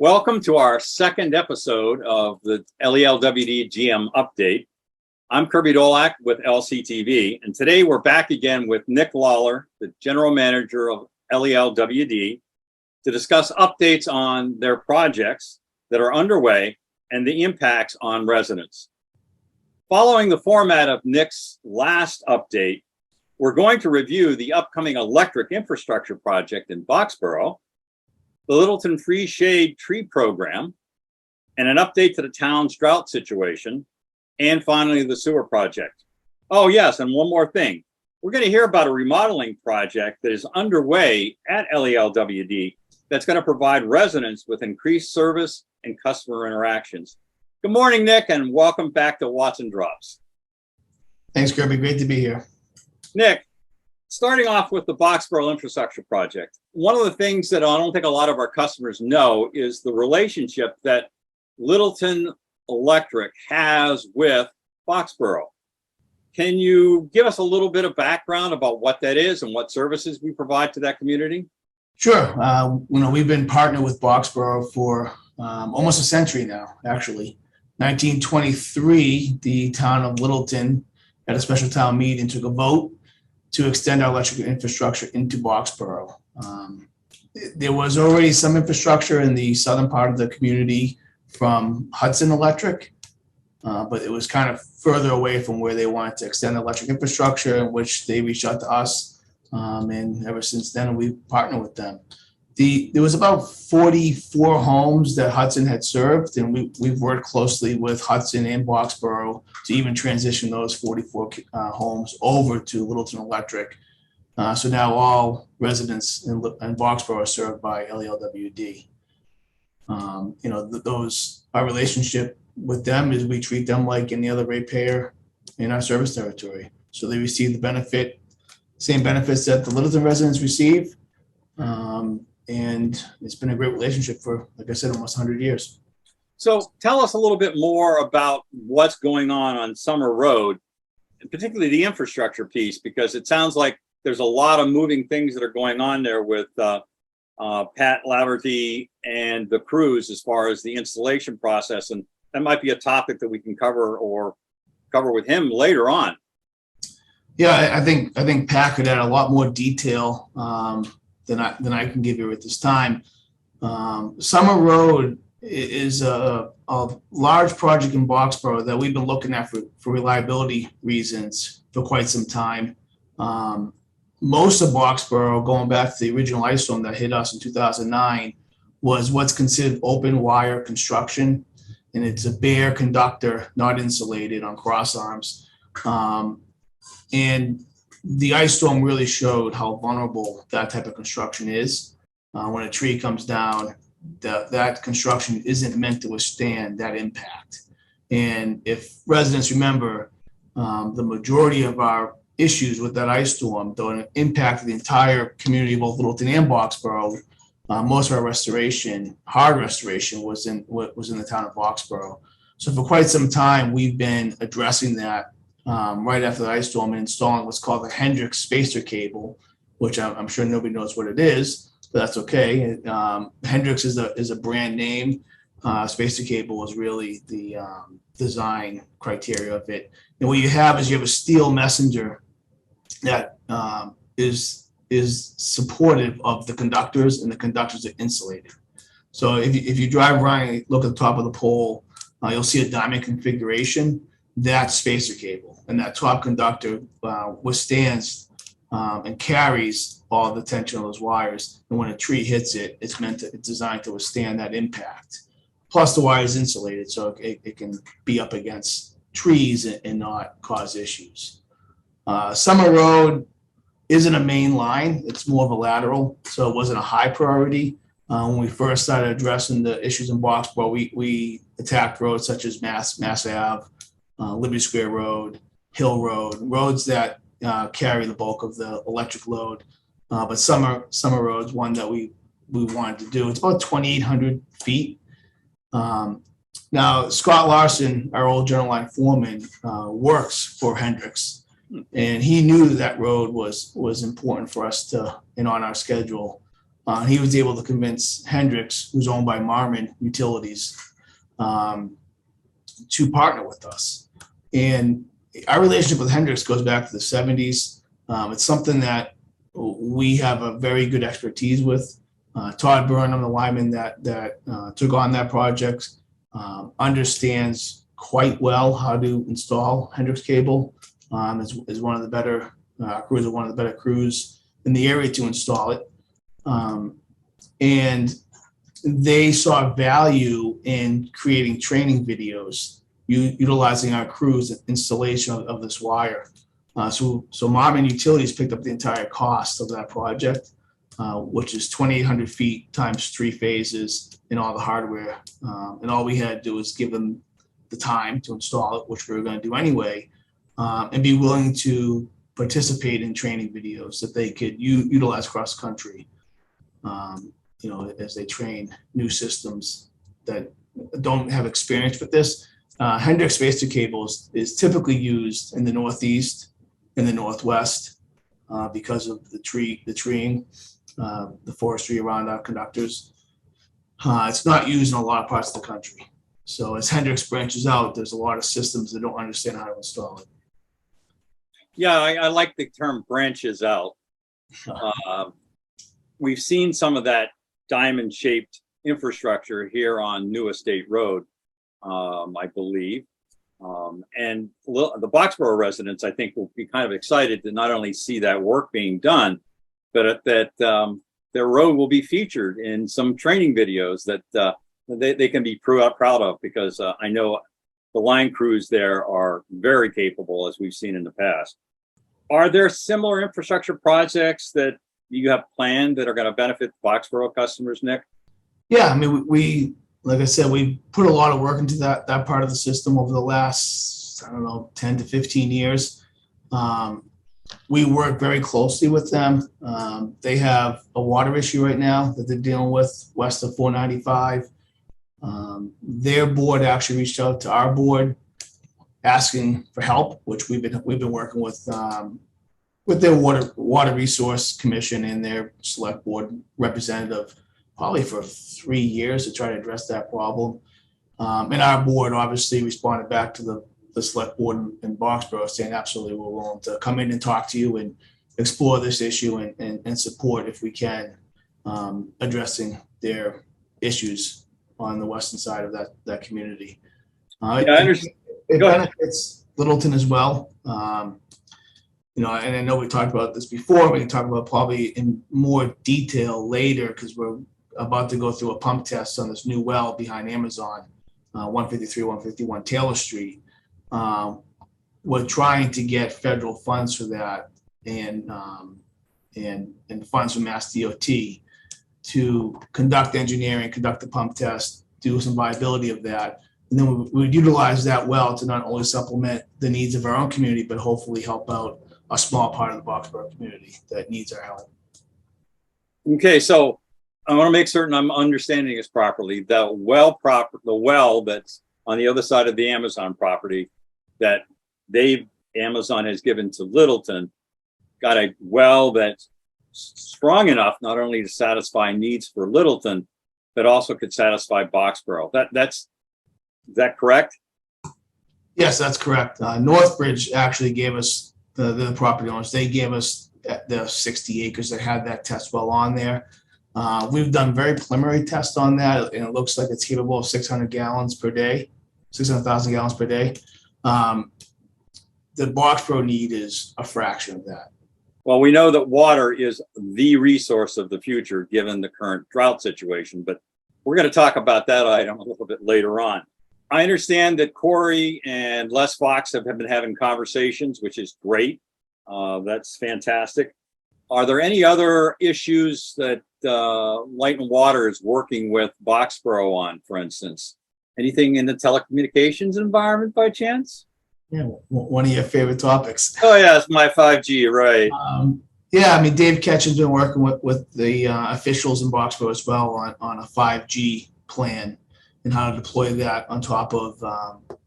Welcome to our second episode of the LELWD GM Update. I'm Kirby Dolak with LCTV, and today we're back again with Nick Lawler, the General Manager of LELWD, to discuss updates on their projects that are underway and the impacts on residents. Following the format of Nick's last update, we're going to review the upcoming electric infrastructure project in Boxborough, the Littleton Free Shade Tree Program, and an update to the town's drought situation, and finally the sewer project. Oh yes, and one more thing. We're going to hear about a remodeling project that is underway at LELWD that's going to provide residents with increased service and customer interactions. Good morning, Nick, and welcome back to Watson Drops. Thanks, Kirby. Great to be here. Nick, starting off with the Boxborough infrastructure project, one of the things that I don't think a lot of our customers know is the relationship that Littleton Electric has with Boxborough. Can you give us a little bit of background about what that is and what services we provide to that community? Sure. We've been partnered with Boxborough for almost a century now, actually. 1923, the town of Littleton at a special town meeting took a vote to extend our electric infrastructure into Boxborough. There was already some infrastructure in the southern part of the community from Hudson Electric, but it was kind of further away from where they wanted to extend the electric infrastructure, in which they reached out to us, and ever since then we've partnered with them. There was about 44 homes that Hudson had served, and we've worked closely with Hudson and Boxborough to even transition those 44 homes over to Littleton Electric. So now all residents in Boxborough are served by LELWD. Our relationship with them is we treat them like any other ratepayer in our service territory. So they receive the same benefits that the Littleton residents receive. And it's been a great relationship for, like I said, almost 100 years. So tell us a little bit more about what's going on Summer Road, and particularly the infrastructure piece, because it sounds like there's a lot of moving things that are going on there with Pat Laverty and the crews as far as the installation process. And that might be a topic that we can cover with him later on. Yeah, I think Pat could add a lot more detail than I can give you at this time. Summer Road is a large project in Boxborough that we've been looking at for reliability reasons for quite some time. Most of Boxborough, going back to the original ice storm that hit us in 2009, was what's considered open wire construction, and it's a bare conductor, not insulated, on cross arms. And the ice storm really showed how vulnerable that type of construction is. When a tree comes down, that construction isn't meant to withstand that impact. And if residents remember, the majority of our issues with that ice storm, though it impacted the entire community, both Littleton and Boxborough, most of our hard restoration was in the town of Boxborough. So for quite some time, we've been addressing that right after the ice storm and installing what's called the Hendrix spacer cable, which I'm sure nobody knows what it is, but that's okay. Hendrix is a brand name. Spacer cable is really the design criteria of it. And what you have is a steel messenger that is supportive of the conductors, and the conductors are insulated. So if you drive around and look at the top of the pole, you'll see a diamond configuration. That's spacer cable, and that top conductor withstands and carries all the tension of those wires. And when a tree hits it, it's designed to withstand that impact. Plus, the wire is insulated, so it can be up against trees and not cause issues. Summer Road isn't a main line; it's more of a lateral, so it wasn't a high priority. When we first started addressing the issues in Boxborough, we attacked roads such as Mass Ave, Liberty Square Road, Hill Road, roads that carry the bulk of the electric load. But Summer Road is one that we wanted to do. It's about 2,800 feet. Now, Scott Larson, our old general line foreman, works for Hendrix, and he knew that road was important for us on our schedule. He was able to convince Hendricks, who's owned by Marmon Utilities, to partner with us. And our relationship with Hendricks goes back to the 70s. It's something that we have a very good expertise with. Todd Burnham, the lineman that took on that project, understands quite well how to install Hendricks cable. Is one of the better crews, one of the better crews in the area to install it. And they saw value in creating training videos, utilizing our crew's installation of this wire. So Marmon Utilities picked up the entire cost of that project, which is 2,800 feet times 3 phases and all the hardware. And all we had to do was give them the time to install it, which we were going to do anyway, and be willing to participate in training videos that they could utilize cross country, as they train new systems that don't have experience with this. Hendricks spacer cables is typically used in the Northeast and the Northwest because of the treeing, the forestry around our conductors. It's not used in a lot of parts of the country. So as Hendricks branches out, there's a lot of systems that don't understand how to install it. Yeah, I like the term branches out. We've seen some of that diamond-shaped infrastructure here on New Estate Road, I believe. And the Boxborough residents, I think, will be kind of excited to not only see that work being done, but that their road will be featured in some training videos that they can be proud of, because I know the line crews there are very capable, as we've seen in the past. Are there similar infrastructure projects that you have planned that are going to benefit Boxborough customers, Nick? Yeah, I mean, we like I said, we put a lot of work into that part of the system over the last, 10 to 15 years. We work very closely with them. They have a water issue right now that they're dealing with west of 495. Their board actually reached out to our board asking for help, which we've been working with their water resource commission and their select board representative probably for 3 years to try to address that problem. And our board obviously responded back to the select board in Boxborough saying absolutely we're willing to come in and talk to you and explore this issue and support, if we can, addressing their issues on the western side of that community. I understand. It benefits Littleton as well. And I know we talked about this before. We can talk about probably in more detail later, because we're about to go through a pump test on this new well behind Amazon, 153, 151 Taylor Street. We're trying to get federal funds for that and funds from Mass DOT to conduct engineering, conduct the pump test, do some viability of that. And then we would utilize that well to not only supplement the needs of our own community, but hopefully help out a small part of the Boxborough community that needs our help. Okay, so I want to make certain I'm understanding this properly. The well that's on the other side of the Amazon property that Amazon has given to Littleton, got a well that's strong enough not only to satisfy needs for Littleton, but also could satisfy Boxborough. Is that correct? Yes, that's correct. Northbridge actually gave us the property owners. They gave us the 60 acres that had that test well on there. We've done very preliminary tests on that, and it looks like it's capable of 600,000 gallons per day. The Boxborough need is a fraction of that. Well, we know that water is the resource of the future given the current drought situation, but we're going to talk about that item a little bit later on. I understand that Corey and Les Fox have been having conversations, which is great. That's fantastic. Are there any other issues that Light and Water is working with Boxborough on, for instance? Anything in the telecommunications environment by chance? Yeah, one of your favorite topics. Oh, yeah, it's my 5G, right. Yeah, I mean, Dave Ketchum's been working with the officials in Boxborough as well on a 5G plan and how to deploy that on top of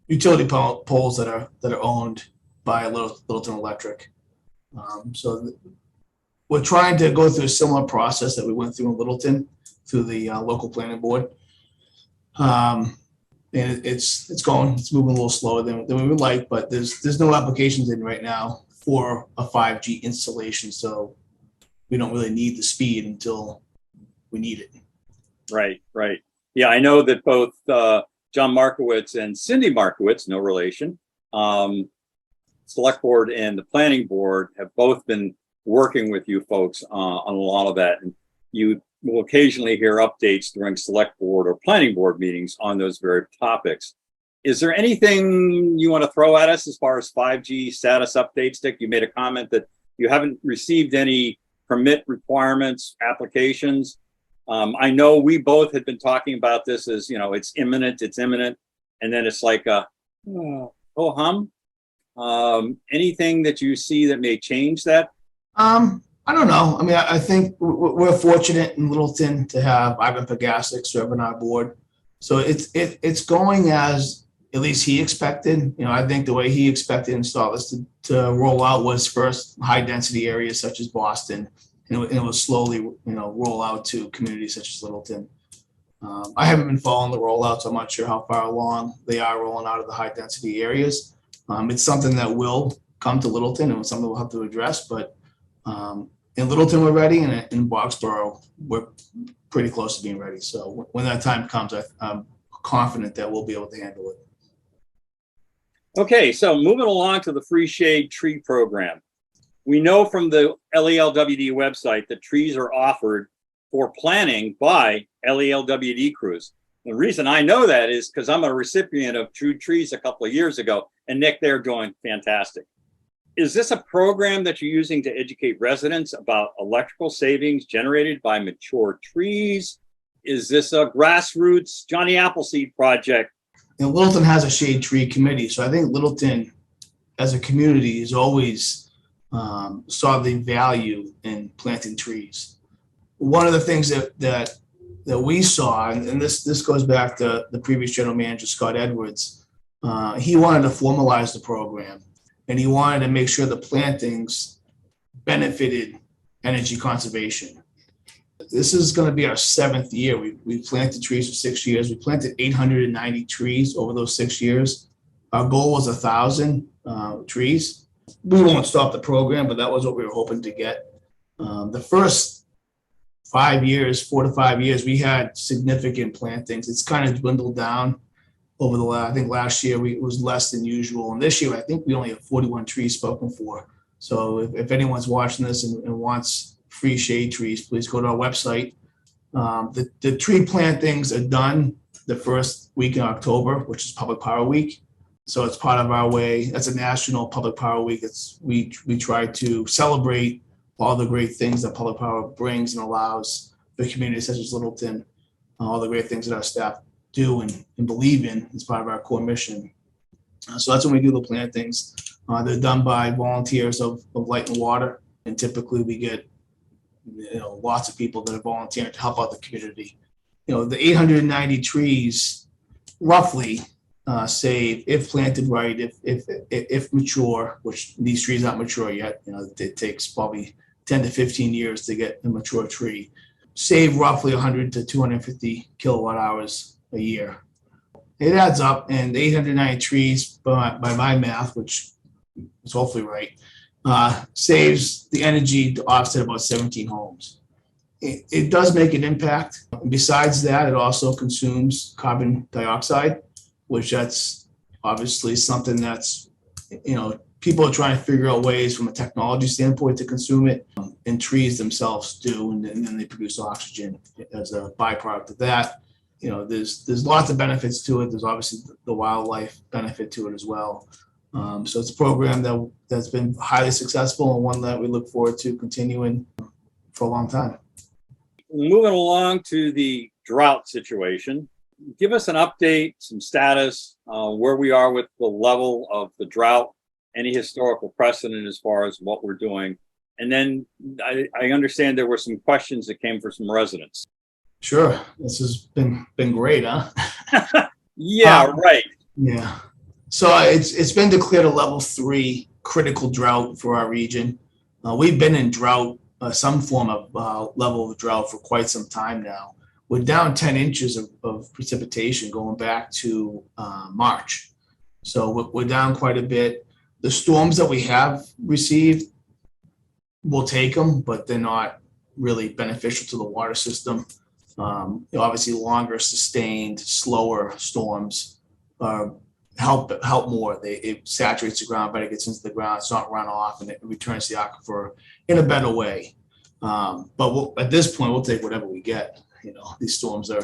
utility poles that are owned by Littleton Electric. So we're trying to go through a similar process that we went through in Littleton through the local planning board. And it's moving a little slower than we would like, but there's no applications in right now for a 5G installation. So we don't really need the speed until we need it. Right, right. Yeah, I know that both John Markowitz and Cindy Markowitz, no relation, select board and the planning board have both been working with you folks on a lot of that. And you will occasionally hear updates during select board or planning board meetings on those very topics. Is there anything you want to throw at us as far as 5G status updates, Dick? You made a comment that you haven't received any permit requirements, applications. I know we both had been talking about this as, you know, it's imminent. And then it's like, anything that you see that may change that? I don't know. I mean, I think we're fortunate in Littleton to have Ivan Pagasic serving our board. So it's going as at least he expected. You know, I think the way he expected installers to roll out was first high density areas such as Boston, and it will slowly, you know, roll out to communities such as Littleton. I haven't been following the rollout, so I'm not sure how far along they are rolling out of the high density areas. It's something that will come to Littleton and something we'll have to address, but in Littleton we're ready, and in Boxborough we're pretty close to being ready. So when that time comes, I'm confident that we'll be able to handle it. Okay, so moving along to the free shade tree program. We know from the LELWD website that trees are offered for planting by LELWD crews. The reason I know that is because I'm a recipient of True Trees a couple of years ago, and Nick, they're doing fantastic. Is this a program that you're using to educate residents about electrical savings generated by mature trees? Is this a grassroots Johnny Appleseed project? And Littleton has a shade tree committee, so I think Littleton as a community has always saw the value in planting trees. One of the things that we saw, and this goes back to the previous general manager, Scott Edwards, he wanted to formalize the program, and he wanted to make sure the plantings benefited energy conservation. This is going to be our 7th year. We've planted trees for 6 years. We planted 890 trees over those 6 years. Our goal was 1,000 trees. We won't stop the program, but that was what we were hoping to get. The first 5 years, 4 to 5 years, we had significant plantings. It's kind of dwindled down over the I think last year it was less than usual. And this year, I think we only have 41 trees spoken for. So if anyone's watching this and wants free shade trees, please go to our website. The tree plantings are done the first week in October, which is Public Power Week. So it's part of our way. That's a national Public Power Week. We try to celebrate all the great things that public power brings and allows the community such as Littleton, all the great things that our staff do and believe in as part of our core mission. So that's when we do the plantings. They're done by volunteers of Light and Water, and typically we get lots of people that are volunteering to help out the community. The 890 trees roughly save, if planted right, if mature, which these trees aren't mature yet. It takes probably 10 to 15 years to get a mature tree. Save roughly 100 to 250 kilowatt hours a year. It adds up, and 890 trees, by my math, which is hopefully right, saves the energy to offset about 17 homes. It does make an impact. Besides that, it also consumes carbon dioxide, which that's obviously something that's, people are trying to figure out ways from a technology standpoint to consume it, and trees themselves do, and then they produce oxygen as a byproduct of that. There's lots of benefits to it. There's obviously the wildlife benefit to it as well. So it's a program that's been highly successful, and one that we look forward to continuing for a long time. Moving along to the drought situation, give us an update, some status, where we are with the level of the drought, any historical precedent as far as what we're doing. And then I understand there were some questions that came from some residents. Sure. This has been great, huh? Yeah, right. Yeah. So it's been declared a level 3 critical drought for our region. We've been in drought some form of level of drought for quite some time now. We're down 10 inches of precipitation going back to March. So we're down quite a bit. The storms that we have received, we'll take them, but they're not really beneficial to the water system. Obviously, longer, sustained, slower storms help more. It saturates the ground better, gets into the ground. It's not runoff, and it returns to the aquifer in a better way. But at this point, we'll take whatever we get. These storms are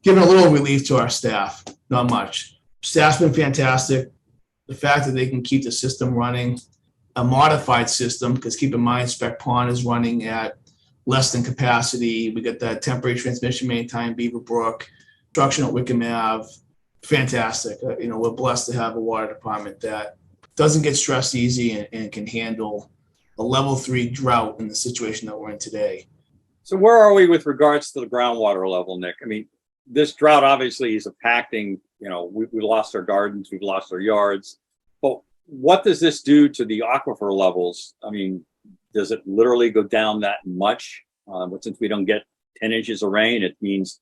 giving a little relief to our staff, not much. Staff's been fantastic. The fact that they can keep the system running, a modified system, because keep in mind, Spec Pond is running at less than capacity. We got that temporary transmission main tie in Beaverbrook, construction at Wickham Ave. Fantastic. We're blessed to have a water department that doesn't get stressed easy and can handle a level 3 drought in the situation that we're in today. So where are we with regards to the groundwater level, Nick? I mean, this drought obviously is impacting, we lost our gardens, we've lost our yards, but what does this do to the aquifer levels? I mean, does it literally go down that much? But since we don't get 10 inches of rain, it means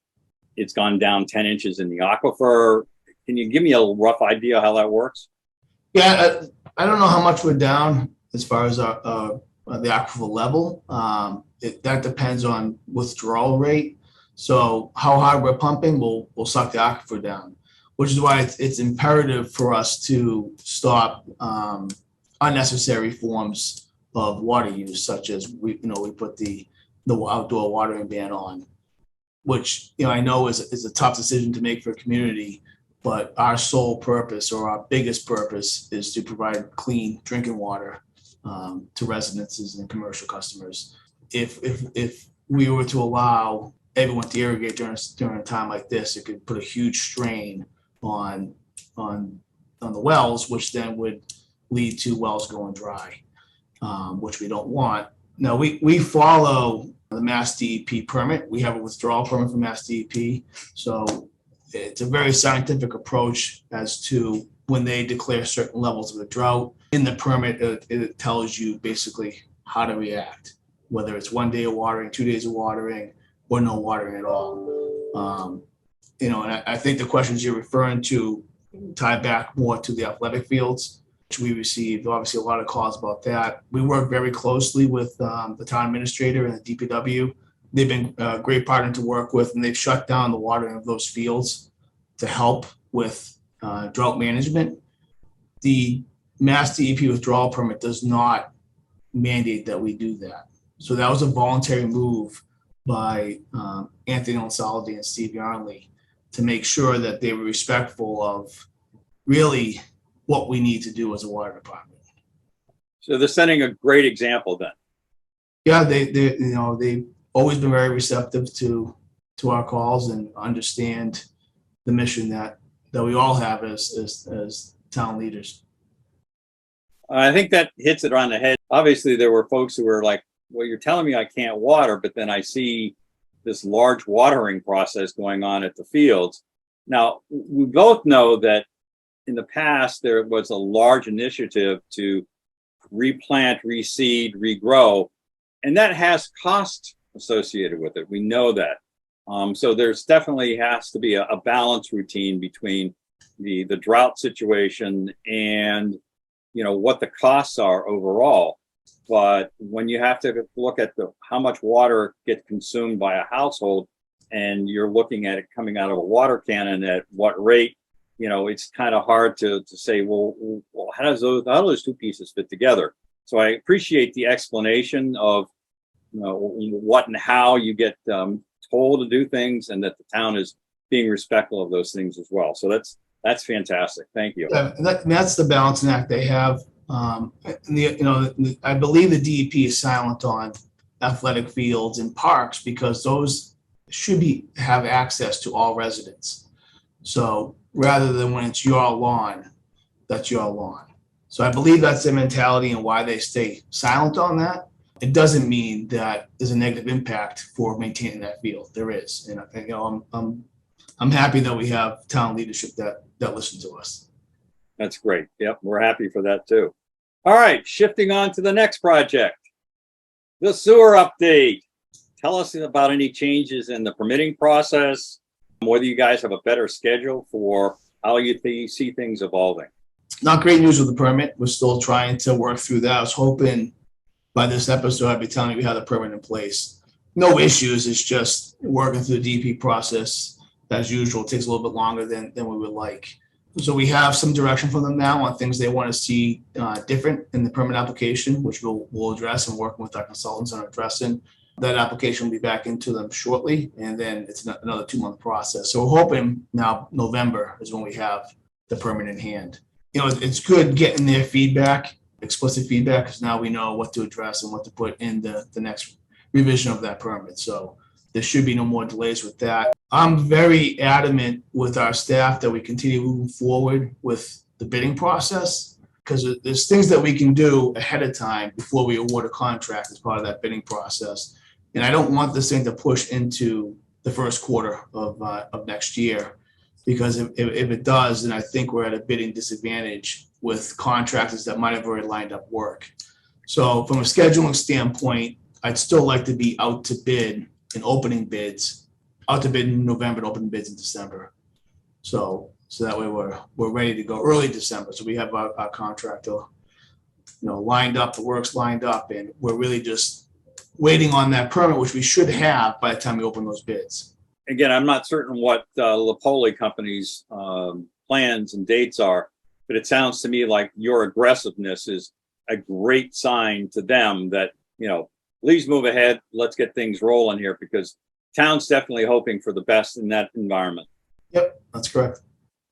it's gone down 10 inches in the aquifer. Can you give me a rough idea how that works? Yeah, I don't know how much we're down as far as the aquifer level. That depends on withdrawal rate. So how hard we're pumping will suck the aquifer down, which is why it's imperative for us to stop unnecessary forms of water use, such as we put the outdoor watering ban on, which I know is a tough decision to make for a community, but our sole purpose or our biggest purpose is to provide clean drinking water to residences and commercial customers. If we were to allow everyone to irrigate during a time like this, it could put a huge strain on the wells, which then would lead to wells going dry, which we don't want. Now we follow the Mass DEP permit. We have a withdrawal permit from Mass DEP, so it's a very scientific approach as to when they declare certain levels of a drought. In the permit, it tells you basically how to react, whether it's 1 day of watering, 2 days of watering, or no watering at all. And I think the questions you're referring to tie back more to the athletic fields, which we received obviously a lot of calls about that. We work very closely with the town administrator and the DPW. They've been a great partner to work with, and they've shut down the watering of those fields to help with drought management. The Mass DEP withdrawal permit does not mandate that we do that. So that was a voluntary move by Anthony Onsaldi and Steve Yarnley to make sure that they were respectful of really what we need to do as a water department. So they're setting a great example then. Yeah, they've always been very receptive to our calls and understand the mission that we all have as town leaders. I think that hits it on the head. Obviously, there were folks who were like, well, you're telling me I can't water, but then I see this large watering process going on at the fields. Now, we both know that in the past, there was a large initiative to replant, reseed, regrow, and that has cost associated with it. We know that. So there's definitely has to be a balance routine between the drought situation and what the costs are overall. But when you have to look at how much water gets consumed by a household, and you're looking at it coming out of a water cannon at what rate, it's kind of hard to say, well, how do those two pieces fit together? So I appreciate the explanation of what and how you get told to do things, and that the town is being respectful of those things as well. So that's fantastic. Thank you. Yeah, that's the balancing act they have. I believe the DEP is silent on athletic fields and parks because those should have access to all residents. So rather than when it's your lawn, that's your lawn. So I believe that's the mentality and why they stay silent on that. It doesn't mean that there's a negative impact for maintaining that field. There is, and I think I'm happy that we have town leadership that listen to us. That's great. Yep, we're happy for that too. All right, shifting on to the next project. The sewer update. Tell us about any changes in the permitting process, whether you guys have a better schedule for how you see things evolving. Not great news with the permit. We're still trying to work through that. I was hoping by this episode I'd be telling you we have the permit in place. No issues. It's just working through the DP process as usual. It takes a little bit longer than we would like. So we have some direction from them now on things they want to see different in the permit application, which we'll address and working with our consultants on addressing. That application will be back into them shortly, and then it's another 2-month process. So we're hoping now November is when we have the permit in hand. You know, it's good getting their feedback, explicit feedback, because now we know what to address and what to put in the next revision of that permit. So there should be no more delays with that. I'm very adamant with our staff that we continue moving forward with the bidding process, because there's things that we can do ahead of time before we award a contract as part of that bidding process. And I don't want this thing to push into the first quarter of next year, because if it does, then I think we're at a bidding disadvantage with contractors that might have already lined up work. So from a scheduling standpoint, I'd still like to be out to bid and opening bids, out to bid in November and opening bids in December. So that way we're ready to go early December. So we have our contractor, lined up, the work's lined up, and we're really just waiting on that permit, which we should have by the time we open those bids. Again, I'm not certain what LELWD company's plans and dates are, but it sounds to me like your aggressiveness is a great sign to them that, please move ahead. Let's get things rolling here, because town's definitely hoping for the best in that environment. Yep, that's correct.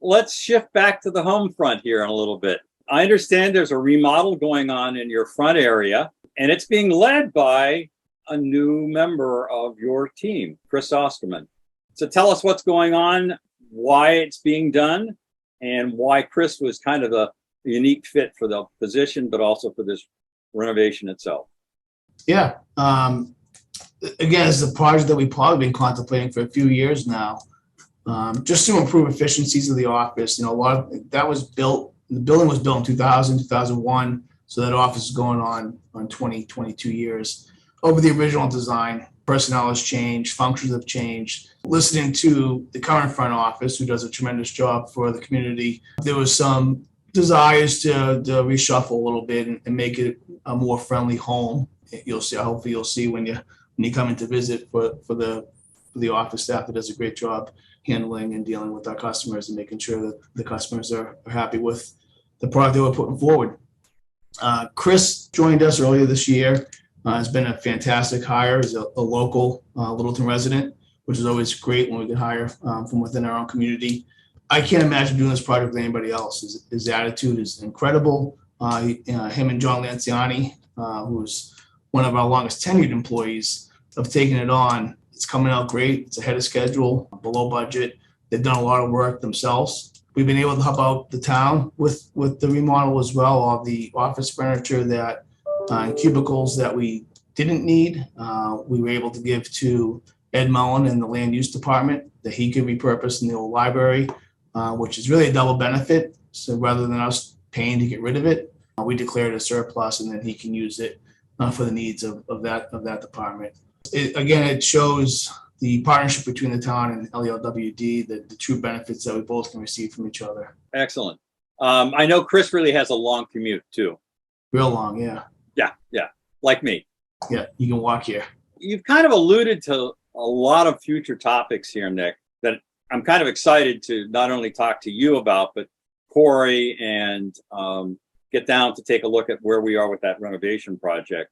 Let's shift back to the home front here in a little bit. I understand there's a remodel going on in your front area, and it's being led by a new member of your team, Chris Osterman. So tell us what's going on, why it's being done, and why Chris was kind of a unique fit for the position, but also for this renovation itself. Yeah. Again, it's a project that we've probably been contemplating for a few years now, just to improve efficiencies of the office. A lot of that was built, the building was built in 2000, 2001. So that office is going on 20, 22 years. Over the original design, personnel has changed, functions have changed. Listening to the current front office, who does a tremendous job for the community, there was some desires to reshuffle a little bit and make it a more friendly home. You'll see, hopefully you'll see when you come in to visit for the office staff that does a great job handling and dealing with our customers and making sure that the customers are happy with the product that we're putting forward. Chris joined us earlier this year. Has been a fantastic hire. He's a local Littleton resident, which is always great when we can hire from within our own community. I can't imagine doing this project with anybody else. His attitude is incredible. Him and John Lanciani, who's one of our longest tenured employees, have taken it on. It's coming out great. It's ahead of schedule, below budget. They've done a lot of work themselves. We've been able to help out the town with the remodel as well. All the office furniture and cubicles that we didn't need, we were able to give to Ed Mullen in the land use department that he could repurpose in the old library, which is really a double benefit. So rather than us paying to get rid of it, we declared a surplus, and then he can use it for the needs of that department. It shows the partnership between the town and LELWD, the true benefits that we both can receive from each other. Excellent. I know Chris really has a long commute too. Real long, yeah. Yeah, like me. Yeah, you can walk here. You've kind of alluded to a lot of future topics here, Nick, that I'm kind of excited to not only talk to you about, but Corey, and get down to take a look at where we are with that renovation project.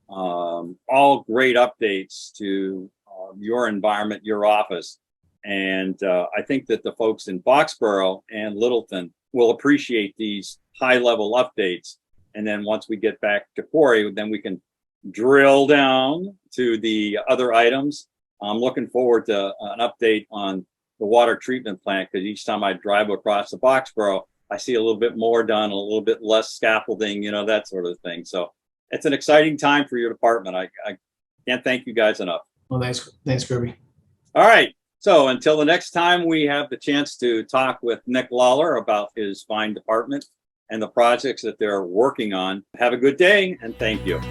All great updates to your environment, your office. And I think that the folks in Boxborough and Littleton will appreciate these high-level updates. And then once we get back to Corey, then we can drill down to the other items. I'm looking forward to an update on the water treatment plant, because each time I drive across the Boxborough, I see a little bit more done, a little bit less scaffolding, that sort of thing. So it's an exciting time for your department. I can't thank you guys enough. Well, thanks, Kirby. All right. So until the next time we have the chance to talk with Nick Lawler about his fine department and the projects that they're working on, have a good day, and thank you.